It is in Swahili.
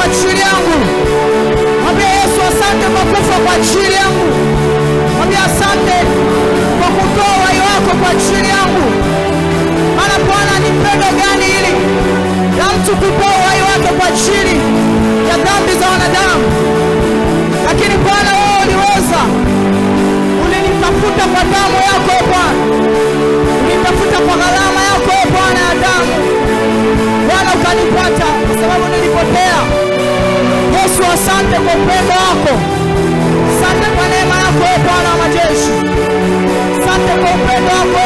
kwa ajili yangu. Mwambie Yesu asante kwa kufa kwa ajili yangu. Mwambie asante kwa kutoa uhai wako kwa ajili yangu. Maana Bwana ni pendo gani hili la mtu kutoa uhai wake kwa ajili ya dhambi za wanadamu. Lakini Bwana wewe uliweza. Ulinitafuta kwa damu yako Bwana. Ulinitafuta kwa gharama yako Bwana ya damu. Bwana ukanipata kwa sababu nilipotea. Yesu asante kwa upendo wako. Asante kwa neema yako Bwana wa majeshi. Asante kwa upendo wako